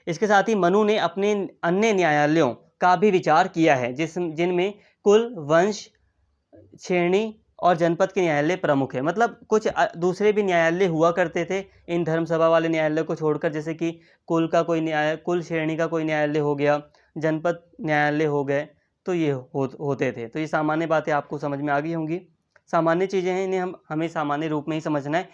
इसके साथ ही मनु ने अपने अन्य न्यायालयों का भी विचार किया है, जिनमें कुल, वंश, श्रेणी और जनपद के न्यायालय प्रमुख है। मतलब कुछ दूसरे भी न्यायालय हुआ करते थे इन धर्म सभा वाले न्यायालय को छोड़कर, जैसे कि कुल का कोई न्याय, कुल श्रेणी का कोई न्यायालय हो गया, जनपद न्यायालय हो गए, तो ये होते थे। तो ये सामान्य बातें आपको समझ में आ गई होंगी। सामान्य चीज़ें हैं, इन्हें हमें सामान्य रूप में ही समझना है।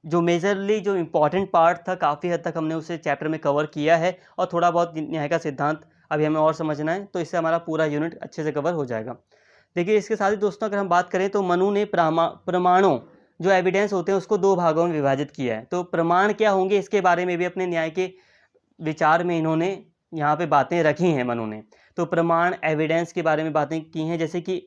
जो मेजरली जो इम्पॉर्टेंट पार्ट था काफ़ी हद तक हमने उसे चैप्टर में कवर किया है, और थोड़ा बहुत न्याय का सिद्धांत अभी हमें और समझना है, तो इससे हमारा पूरा यूनिट अच्छे से कवर हो जाएगा। देखिए, इसके साथ ही दोस्तों अगर हम बात करें तो मनु ने प्रमाणों, जो एविडेंस होते हैं, उसको 2 भागों में विभाजित किया है। तो प्रमाण क्या होंगे इसके बारे में भी अपने न्याय के विचार में इन्होंने यहाँ पे बातें रखी हैं मनु ने। तो प्रमाण, एविडेंस के बारे में बातें की हैं, जैसे कि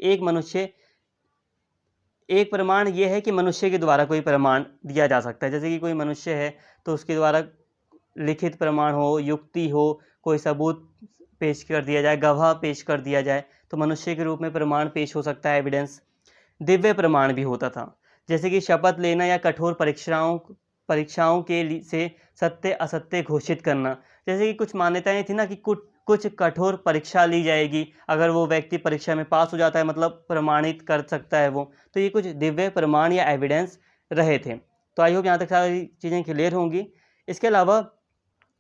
एक प्रमाण ये है कि मनुष्य के द्वारा कोई प्रमाण दिया जा सकता है। जैसे कि कोई मनुष्य है तो उसके द्वारा लिखित प्रमाण हो, युक्ति हो, कोई सबूत पेश कर दिया जाए, गवाह पेश कर दिया जाए, तो मनुष्य के रूप में प्रमाण पेश हो सकता है, एविडेंस। दिव्य प्रमाण भी होता था, जैसे कि शपथ लेना या कठोर परीक्षाओं के से सत्य असत्य घोषित करना। जैसे कि कुछ मान्यताएं थी ना कि कुछ कठोर परीक्षा ली जाएगी, अगर वो व्यक्ति परीक्षा में पास हो जाता है मतलब प्रमाणित कर सकता है वो, तो ये कुछ दिव्य प्रमाण या एविडेंस रहे थे। तो आई होप यहाँ तक सारी चीज़ें क्लियर होंगी। इसके अलावा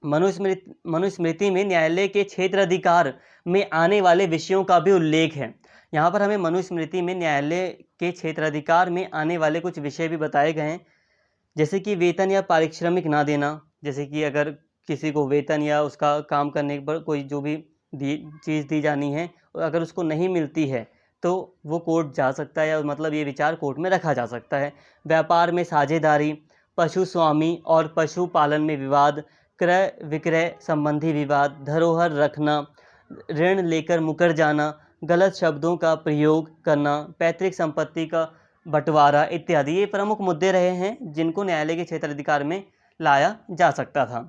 मनुस्मृति में न्यायालय के क्षेत्राधिकार में आने वाले विषयों का भी उल्लेख है। यहाँ पर हमें मनुस्मृति में न्यायालय के क्षेत्राधिकार में आने वाले कुछ विषय भी बताए गए हैं, जैसे कि वेतन या पारिश्रमिक ना देना। जैसे कि अगर किसी को वेतन या उसका काम करने पर कोई जो भी चीज़ दी जानी है, अगर उसको नहीं मिलती है तो वो कोर्ट जा सकता है, मतलब ये विचार कोर्ट में रखा जा सकता है। व्यापार में साझेदारी, पशु स्वामी और पशु पालन में विवाद, क्रय विक्रय संबंधी विवाद, धरोहर रखना, ऋण लेकर मुकर जाना, गलत शब्दों का प्रयोग करना, पैतृक संपत्ति का बंटवारा इत्यादि, ये प्रमुख मुद्दे रहे हैं जिनको न्यायालय के क्षेत्राधिकार में लाया जा सकता था।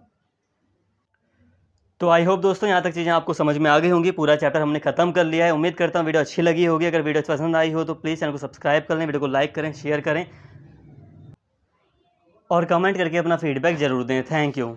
तो आई होप दोस्तों यहाँ तक चीज़ें आपको समझ में आ गई होंगी। पूरा चैप्टर हमने खत्म कर लिया है। उम्मीद करता हूँ वीडियो अच्छी लगी होगी। अगर वीडियो पसंद आई हो तो प्लीज़ चैनल को सब्सक्राइब कर लें, वीडियो को लाइक करें, शेयर करें और कमेंट करके अपना फीडबैक ज़रूर दें। Thank you.